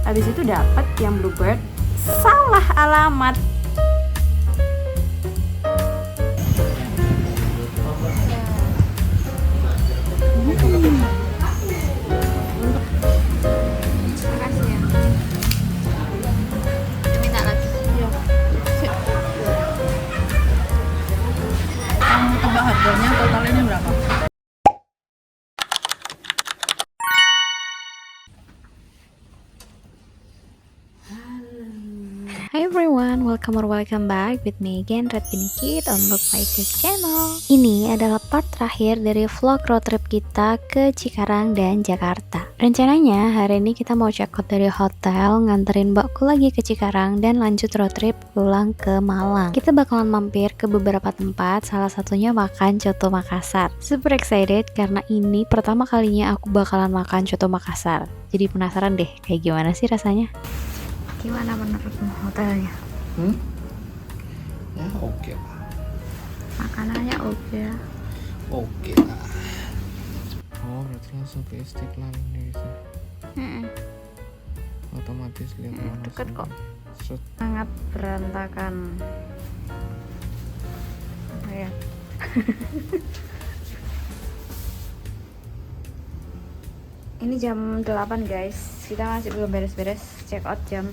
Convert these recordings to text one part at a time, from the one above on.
habis itu dapat yang Bluebird, salah alamat. Makasih ya. Minta lagi. Iya. Kamu tebak harganya totalnya berapa? Hi everyone, welcome back with me again, Red Beanie Kid on Look My Tech channel. Ini adalah part terakhir dari vlog road trip kita ke Cikarang dan Jakarta. Rencananya hari ini kita mau check out dari hotel, nganterin mbakku lagi ke Cikarang dan lanjut road trip pulang ke Malang. Kita bakalan mampir ke beberapa tempat, salah satunya makan coto Makassar. Super excited karena ini pertama kalinya aku bakalan makan coto Makassar. Jadi penasaran deh kayak gimana sih rasanya. Gimana menurutmu hotelnya? Ya oke lah. Makanannya oke ya. Oke lah. Oh berarti langsung ke Istiqlal ini bisa. Otomatis lihat Monas Deket ini. kok. Set. Sangat berantakan. Ya. Ini jam 8 guys. Kita masih belum beres-beres. Check out jam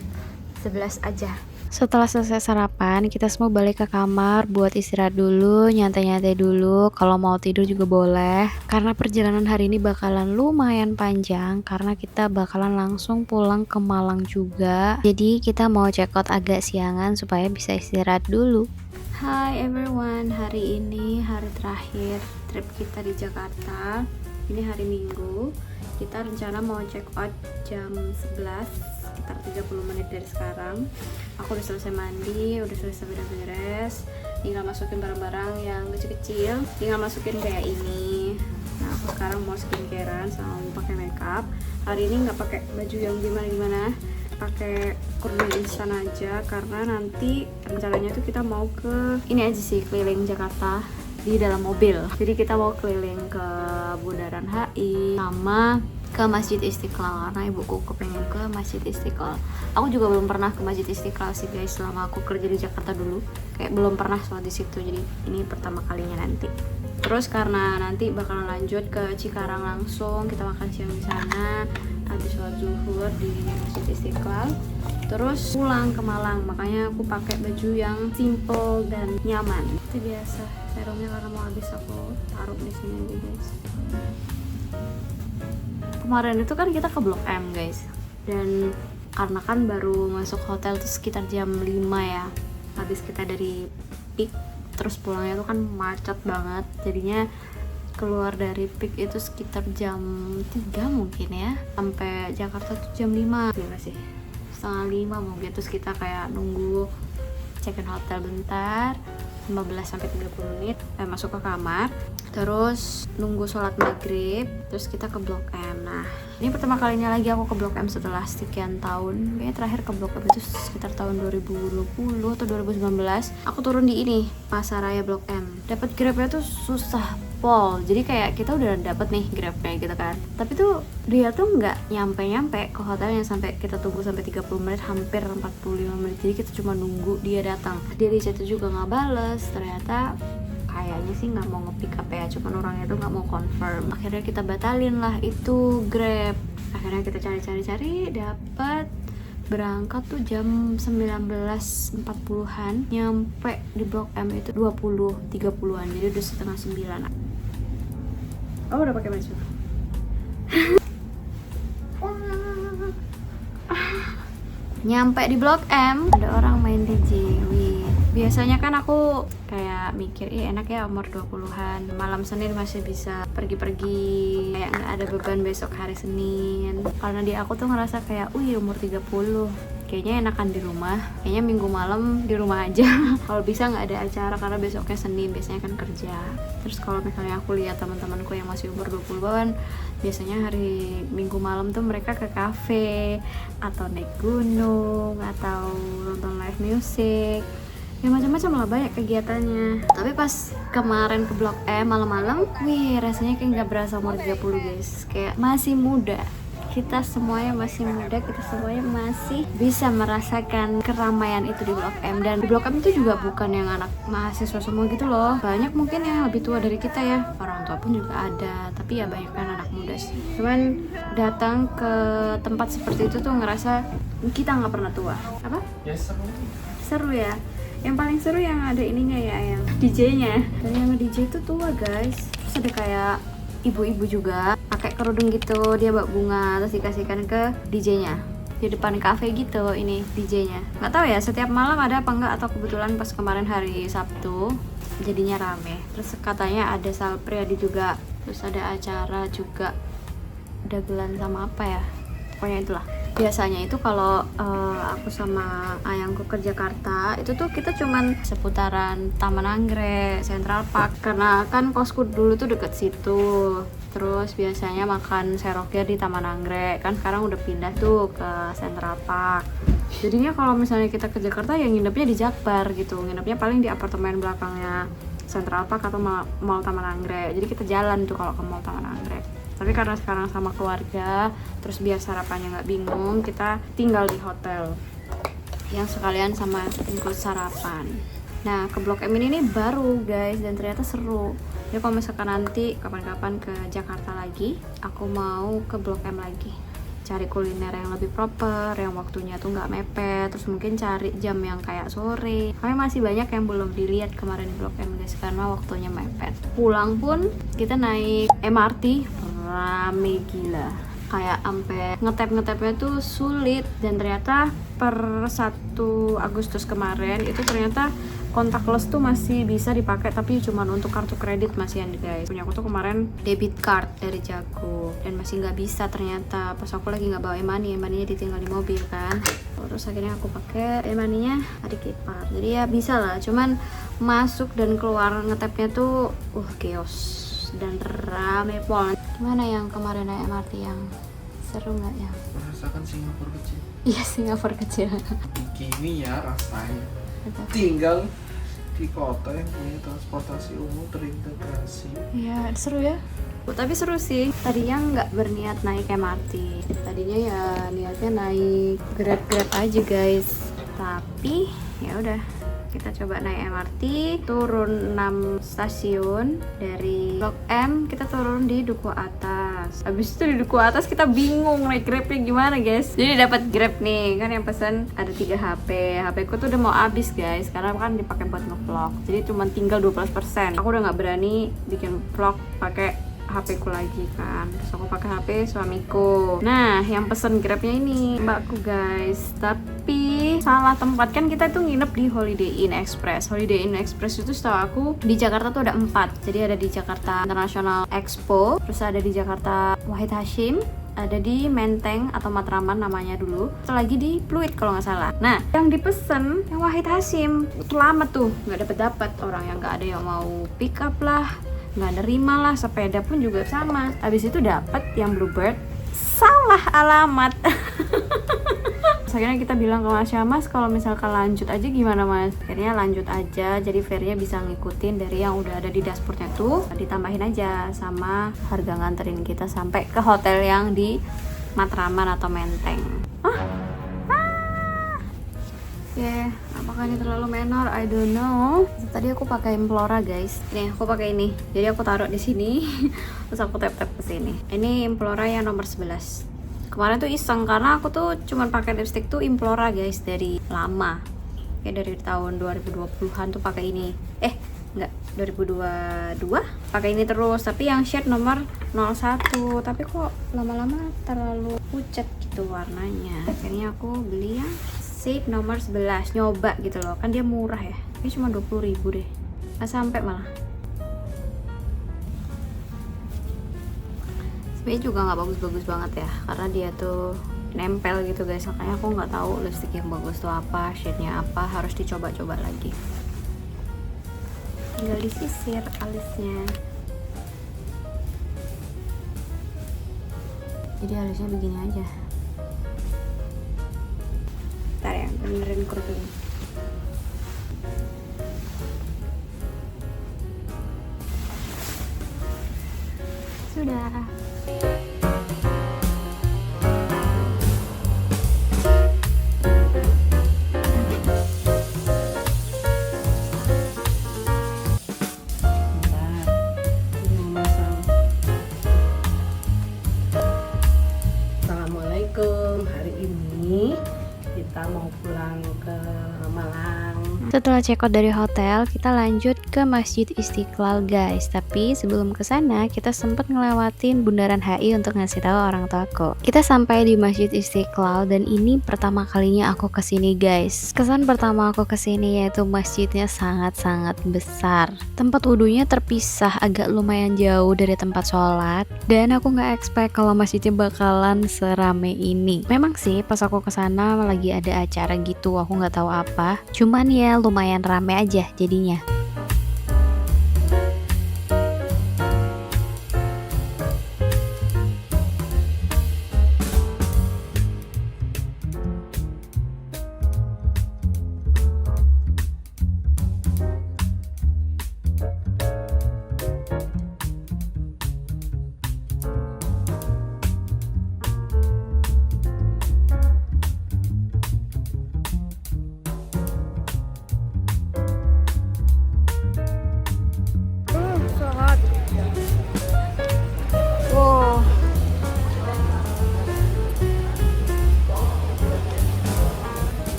11 aja. Setelah selesai sarapan, kita semua balik ke kamar buat istirahat dulu, nyantai-nyantai dulu. Kalau mau tidur juga boleh. Karena perjalanan hari ini bakalan lumayan panjang, karena kita bakalan langsung pulang ke Malang juga. Jadi kita mau check out agak siangan supaya bisa istirahat dulu. Hai everyone, hari ini hari terakhir trip kita di Jakarta. Ini hari Minggu. Kita rencana mau check out jam 11, sekitar 30 menit dari sekarang. Aku udah selesai mandi, udah selesai beres-beres, tinggal masukin barang-barang yang kecil-kecil, tinggal masukin kayak ini. Nah aku sekarang mau skincarean sama mau pakai makeup. Hari ini nggak pakai baju yang gimana-gimana, pakai kurung instan aja karena nanti rencananya tuh kita mau ke ini aja sih, keliling Jakarta di dalam mobil. Jadi kita mau keliling ke Bundaran HI sama ke Masjid Istiqlal karena ibuku kepengen ke Masjid Istiqlal. Aku juga belum pernah ke Masjid Istiqlal sih guys selama aku kerja di Jakarta dulu. Kayak belum pernah sholat di situ. Jadi ini pertama kalinya nanti. Terus karena nanti bakalan lanjut ke Cikarang langsung, kita makan siang di sana, habis sholat zuhur di Masjid Istiqlal. Terus pulang ke Malang, makanya aku pakai baju yang simple dan nyaman. Itu biasa. Serumnya karena mau habis aku taruh di sini aja guys. Kemarin itu kan kita ke Blok M guys, dan karena kan baru masuk hotel tuh sekitar jam 5 ya. Habis kita dari Peak, terus pulangnya tuh kan macet banget. Jadinya keluar dari Peak itu sekitar jam 3 mungkin ya. Sampai Jakarta tuh jam 5. Gimana sih? Setengah 5 mungkin. Terus kita kayak nunggu check-in hotel bentar, 15-30 menit, masuk ke kamar, terus nunggu sholat maghrib, terus kita ke Blok M. Nah ini pertama kalinya lagi aku ke Blok M setelah sekian tahun. Kayaknya terakhir ke Blok M itu sekitar tahun 2020 atau 2019. Aku turun di ini, Pasaraya Blok M. Dapat grabnya tuh susah pol, jadi kayak kita udah dapet nih grabnya gitu kan, tapi tuh dia tuh nggak nyampe ke hotelnya, sampai kita tunggu sampai 30 menit, hampir 45 menit. Jadi kita cuma nunggu dia datang. Dia di situ juga nggak bales, ternyata kayaknya sih nggak mau nge-pick up ya, cuman orangnya tuh nggak mau confirm. Akhirnya kita batalin lah itu grab. Akhirnya kita cari dapat, berangkat tuh jam 19.40-an, nyampe di Blok M itu 20.30-an, jadi udah setengah 9. Oh udah pakai baju. Nyampe di Blok M, ada orang main DJ. Wih, biasanya kan aku kayak mikir, enak ya umur 20-an, malam Senin masih bisa pergi-pergi, kayak nggak ada beban besok hari Senin. Karena di aku tuh ngerasa kayak, umur 30 kayaknya enakan di rumah, kayaknya minggu malam di rumah aja. Kalau bisa nggak ada acara karena besoknya Senin biasanya kan kerja. Terus kalau misalnya aku lihat teman-temanku yang masih umur 20-an, biasanya hari Minggu malam tuh mereka ke kafe atau naik gunung atau nonton live music. Ya macam-macam lah, banyak kegiatannya. Tapi pas kemarin ke Blok M malam-malam, rasanya kayak nggak berasa umur 30 guys, kayak masih muda. kita semuanya masih muda, kita semuanya masih bisa merasakan keramaian itu di Blok M. Dan di Blok M itu juga bukan yang anak mahasiswa semua gitu loh, banyak mungkin yang lebih tua dari kita ya, orang tua pun juga ada, tapi ya banyak kan anak muda sih. Cuman datang ke tempat seperti itu tuh ngerasa kita nggak pernah tua. Apa? Ya Seru ya. Yang paling seru yang ada ininya ya, yang DJ-nya. Dan yang DJ itu tua guys. Terus ada kayak ibu-ibu juga pakai kerudung gitu, dia bawa bunga terus dikasihkan ke DJ-nya di depan cafe gitu. Ini DJ-nya nggak tahu ya setiap malam ada apa enggak, atau kebetulan pas kemarin hari Sabtu jadinya rame. Terus katanya ada Salpriadi juga, terus ada acara juga dagelan sama apa ya, pokoknya itulah. Biasanya itu kalau aku sama ayangku ke Jakarta itu tuh kita cuman seputaran Taman Anggrek, Central Park, karena kan kosku dulu tuh deket situ. Terus biasanya makan seroknya di Taman Anggrek, kan sekarang udah pindah tuh ke Central Park. Jadinya kalau misalnya kita ke Jakarta ya nginepnya di Jakbar gitu, nginepnya paling di apartemen belakangnya Central Park atau Mall Taman Anggrek. Jadi kita jalan tuh kalau ke Mall Taman Anggrek. Tapi karena sekarang sama keluarga, terus biar sarapannya nggak bingung, kita tinggal di hotel yang sekalian sama include sarapan. Nah, ke Blok M ini nih baru guys, dan ternyata seru. Jadi kalau misalkan nanti kapan-kapan ke Jakarta lagi, aku mau ke Blok M lagi, cari kuliner yang lebih proper, yang waktunya tuh nggak mepet, terus mungkin cari jam yang kayak sore. Kami masih banyak yang belum dilihat kemarin di Blok M guys, karena waktunya mepet. Pulang pun kita naik MRT, rame gila, kayak ampe ngetap-ngetapnya tuh sulit. Dan ternyata per 1 Agustus kemarin itu ternyata contactless tuh masih bisa dipakai, tapi cuma untuk kartu kredit masih yang guys. Punya aku tuh kemarin debit card dari Jago dan masih nggak bisa ternyata, pas aku lagi nggak bawa e-money-nya ditinggal di mobil kan. Terus akhirnya aku pakai e-money-nya adik ipar, jadi ya bisa lah. Cuman masuk dan keluar ngetapnya tuh chaos dan rame pol. Gimana yang kemarin naik MRT yang seru nggak ya? Merasakan Singapura kecil. Iya, Singapura kecil. Begini ya rasanya. Tinggal di kota yang punya transportasi umum terintegrasi. Iya, seru ya. Tapi seru sih. Tadinya nggak berniat naik MRT. Tadinya ya niatnya naik Grab aja guys. Tapi ya udah, kita coba naik MRT, turun 6 stasiun dari Blok M, kita turun di Duku Atas. Habis itu di Duku Atas kita bingung naik Grabnya gimana guys. Jadi dapat Grab nih, kan yang pesan ada 3 HP. HP ku tuh udah mau habis guys, karena kan dipakai buat nge-vlog. Jadi cuma tinggal 12%. Aku udah nggak berani bikin vlog pakai HP ku lagi kan, terus aku pakai HP suamiku. Nah, yang pesen Grabnya ini mbakku guys, tapi salah tempat. Kan kita tuh nginep di Holiday Inn Express. Holiday Inn Express itu setahu aku di Jakarta tuh ada 4. Jadi ada di Jakarta International Expo, terus ada di Jakarta Wahid Hasyim, ada di Menteng atau Matraman namanya dulu, atau lagi di Pluit kalau nggak salah. Nah, yang dipesen yang Wahid Hasyim lama tuh nggak dapat orang, yang nggak ada yang mau pick up lah, nggak nerima lah, sepeda pun juga sama. Habis itu dapat yang Bluebird, salah alamat. Akhirnya kita bilang ke Mas Mas, kalau misalkan lanjut aja gimana Mas? Akhirnya lanjut aja, jadi fare-nya bisa ngikutin dari yang udah ada di dashboardnya tuh, ditambahin aja sama harga nganterin kita sampai ke hotel yang di Matraman atau Menteng. Apakah ini terlalu menor? I don't know. Tadi aku pakai Implora guys. Nih aku pakai ini. Jadi aku taruh di sini, terus aku tap ke sini. Ini Implora yang nomor 11. Kemarin tuh iseng karena aku tuh cuman pakai lipstick tuh Implora guys dari lama. Kayak dari tahun 2020-an tuh pakai ini. Enggak, 2022 pakai ini terus, tapi yang shade nomor 01. Tapi kok lama-lama terlalu pucat gitu warnanya. Akhirnya aku beli yang shade nomor 11, nyoba gitu loh, kan dia murah ya, ini cuma 20.000 deh, nggak sampai malah. Sebenarnya juga nggak bagus-bagus banget ya, karena dia tuh nempel gitu guys. Makanya aku nggak tahu lipstick yang bagus tuh apa, shade-nya apa, harus dicoba-coba lagi. Tinggal disisir alisnya. Jadi alisnya begini aja. Bentar ya, benerin kerudung. Sudah. mau pulang ke Malang. Setelah check out dari hotel, kita lanjut ke Masjid Istiqlal guys. Tapi sebelum ke sana, kita sempat ngelewatin Bundaran HI untuk ngasih tahu orang tuaku. Kita sampai di Masjid Istiqlal dan ini pertama kalinya aku kesini guys. Kesan pertama aku kesini yaitu masjidnya sangat-sangat besar. Tempat wudhunya terpisah agak lumayan jauh dari tempat sholat. Dan aku nggak expect kalau masjidnya bakalan serame ini. Memang sih pas aku kesana lagi ada acara gitu, aku nggak tahu apa. Cuman ya lumayan rame aja jadinya.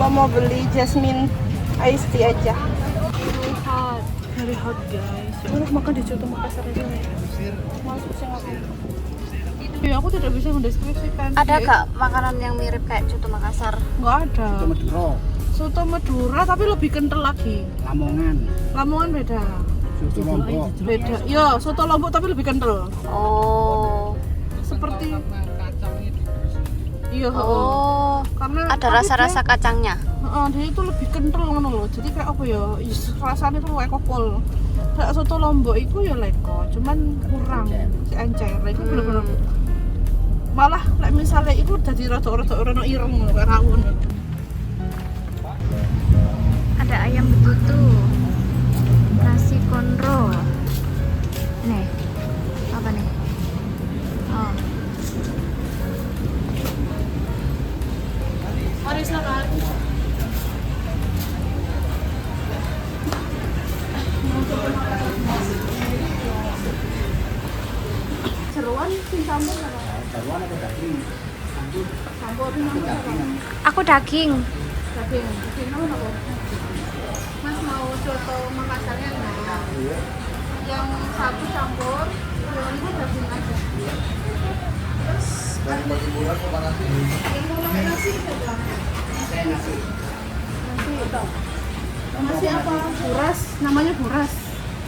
Mbak mau beli jasmine iced tea aja. Very hot guys. Aku makan di Coto Makassar aja nih. Masuk sih aku. Ya aku tidak bisa mendeskripsikan. Ada gak makanan yang mirip kayak Coto Makassar? Nggak ada. Soto Madura, Soto Madura tapi lebih kental lagi. Lamongan beda. soto Lombok. Beda. Ya, soto Lombok tapi lebih kental. Oh. Seperti iya, Oh. karena Ada rasa-rasa kacangnya. dia itu lebih kental ngono loh. Jadi kayak apa ya? Rasanya tuh kayak kokol. Kayak soto Lombok itu ya leko, cuman kurang si encer. Itu bener-bener malah like misalnya itu jadi rada-rada ono ireng ngono kayak rawon. Ada ayam betutu, nasi konro. Nih, apa nih? Oh. Mari silakan. Seruan sing campur apa? Taruhan ada daging. Campur sing campur apa? Aku daging. Daging. Daging apa? Mas mau soto Makassarnya enggak? Yang satu campur, yang ini daging aja. Dari bagi bulan apa nasi? Yang mau pakai nasi coba. Saya nasi. Nasi apa? Buras, namanya buras.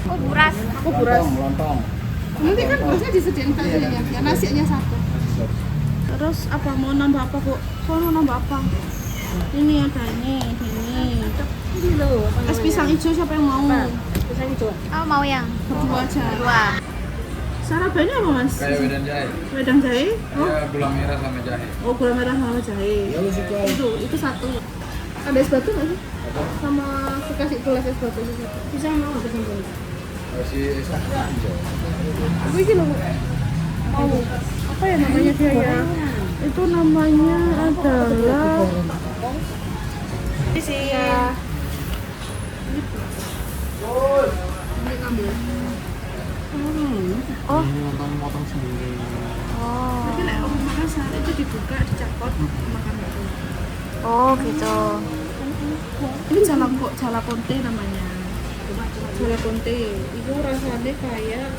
Oh, buras. Aku buras. Lontong. Nanti kan burasnya disediain kalian ya, nasinya satu. Terus apa mau nambah apa bu? Mau nambah apa? Ini ada ini. Ini loh. Es pisang hijau siapa yang mau? Pisang hijau. Oh, mau yang Berdua aja. dua. Sarapannya apa mas? Kayak wedang jahe. Wedang jahe? Oh, Ya, gula merah sama jahe. oh gula merah sama jahe. Ya wis iku. Itu satu. Ada es batu nggak sih? Sama kasih gelas es batu itu. Bisa mau nggak pisang goreng? Kasih es hijau. Apa ini loh? Mau apa ya namanya dia ya? Itu namanya adalah Isi. ini ambil. Oh. Ini motong sendiri. Oh. Tapi lek orang Makassar itu dibuka, dicakot, makan itu. Oh, gitu. Ini jalaponte namanya. Jalaponte. Itu rasanya kayak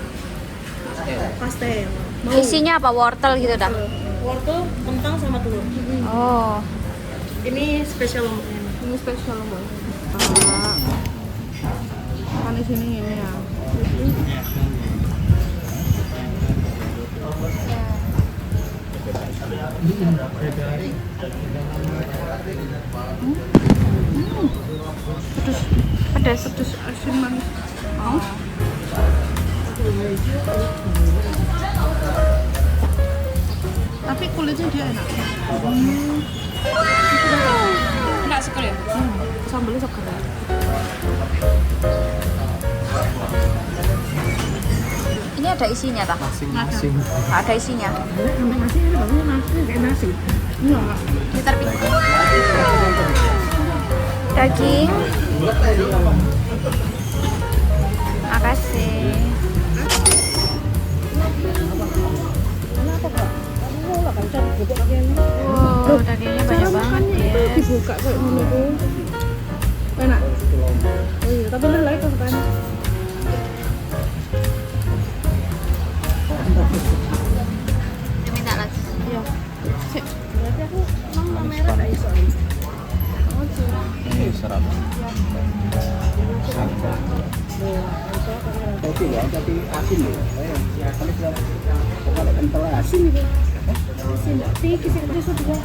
pastel. Mau Isinya apa? Wortel gitu dah. Wortel, kentang sama telur. Oh. Ini spesial lomboknya. ini spesial loh. Panis ini ya. Pedas. Pedas asin manis. Mau? Tapi kulitnya dia enak. Enak sekali ya? Sambalnya segar. Ini ada isinya tak? Masing-masing. Ada isinya. Sampai nasi ini bagus nasi kayak nasi. Enggak. Gitar pink. Daging. Makasih. Wow, dagingnya banyak banget ya. Dibuka kayak gini tuh. Enak. Oh iya, tapi lelai kan. Minta lagi. Iya. Sik, berarti aku emang merah gak iso. Ini serap. Kopi ya, tapi asin ya. Ya, kalau kental asin. Asin. Tinggi sih itu sudah.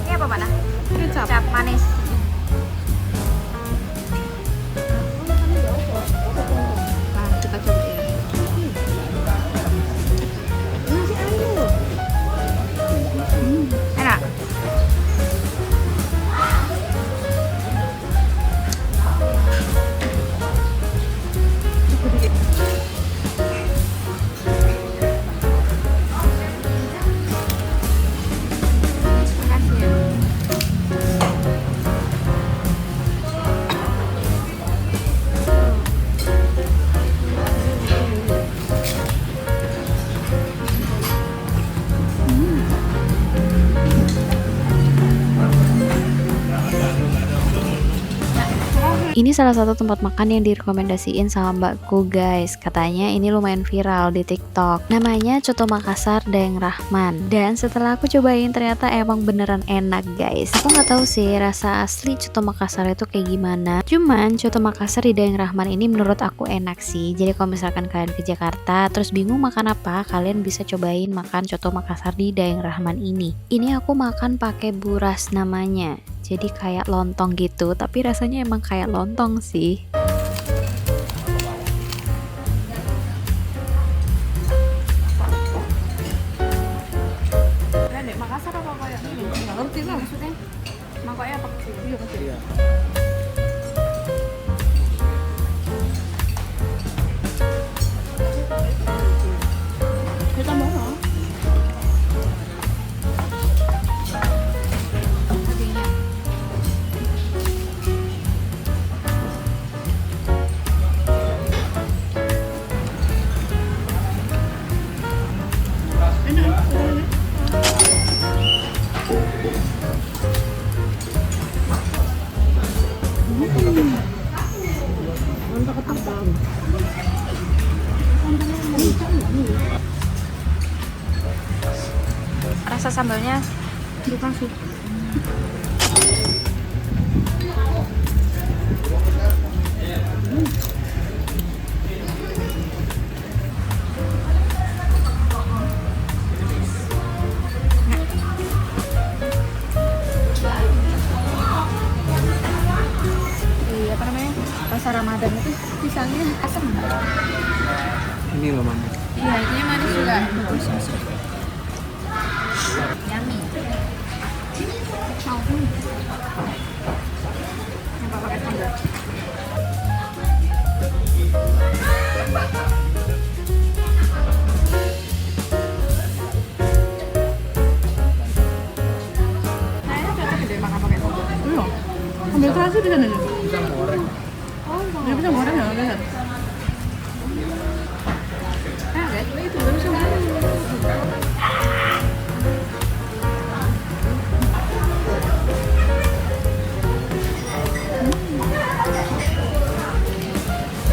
Ini apa mana? Kecap. Kecap manis. Nah, kita cobain. Nasi anu. Enak. Makasih ya. Ini salah satu tempat makan yang direkomendasiin sama mbakku guys. Katanya ini lumayan viral di TikTok. Namanya Coto Makassar Daeng Rahman. Dan setelah aku cobain ternyata emang beneran enak guys. Aku nggak tahu sih rasa asli Coto Makassar itu kayak gimana. Cuman Coto Makassar di Daeng Rahman ini menurut aku enak sih. Jadi kalau misalkan kalian ke Jakarta terus bingung makan apa, kalian bisa cobain makan Coto Makassar di Daeng Rahman ini. Ini aku makan pakai buras namanya. Jadi kayak lontong gitu, tapi rasanya emang kayak lontong sih. Kalian di Makassar apa kayak ini? Enggak ngerti lah maksudnya. Mangkoknya apa kecil? Iya kecil. Iya. Kita mau. Rasa sambalnya Dikasih. iya apa namanya? Pasar Ramadan itu pisangnya asam. Ini loh mama. Iya, ini manis juga. Yummy. Yang pakai sambal. Kayaknya cocok deh makan pakai sambal. Iya. Ambil terasi di sana juga. Pisang goreng. Dia bisa goreng ya, lihat. Ah, guys, itu baru sambal.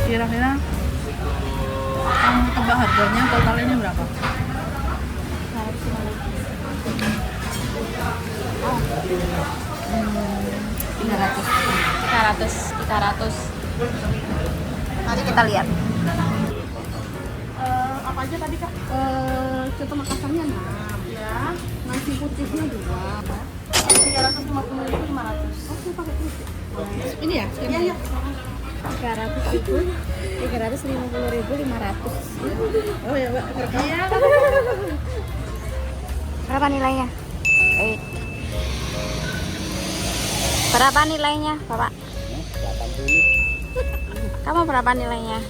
Kira-kira kamu tebak harganya totalnya berapa? 300. Mari kita lihat. Apa aja tadi kak? Coto Makassarnya 6 ya, nasi putihnya 2. 350.500. Oh, pakai putih. Ini ya? Iya, iya. 300.000, 350.500. Oh ya, Mbak. Iya. Berapa nilainya? Berapa nilainya, Bapak? 80. Kamu berapa nilainya?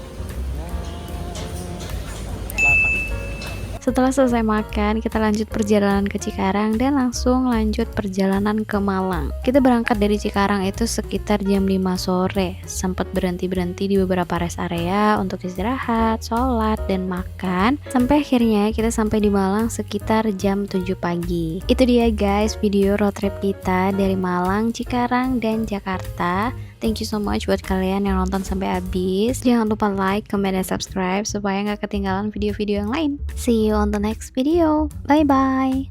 Setelah selesai makan, kita lanjut perjalanan ke Cikarang dan langsung lanjut perjalanan ke Malang. Kita berangkat dari Cikarang itu sekitar jam 5 sore. Sempat berhenti-berhenti di beberapa rest area untuk istirahat, sholat, dan makan. Sampai akhirnya kita sampai di Malang sekitar jam 7 pagi. Itu dia guys video road trip kita dari Malang, Cikarang, dan Jakarta. Thank you so much buat kalian yang nonton sampai habis. Jangan lupa like, comment, dan subscribe supaya nggak ketinggalan video-video yang lain. See you on the next video. Bye-bye.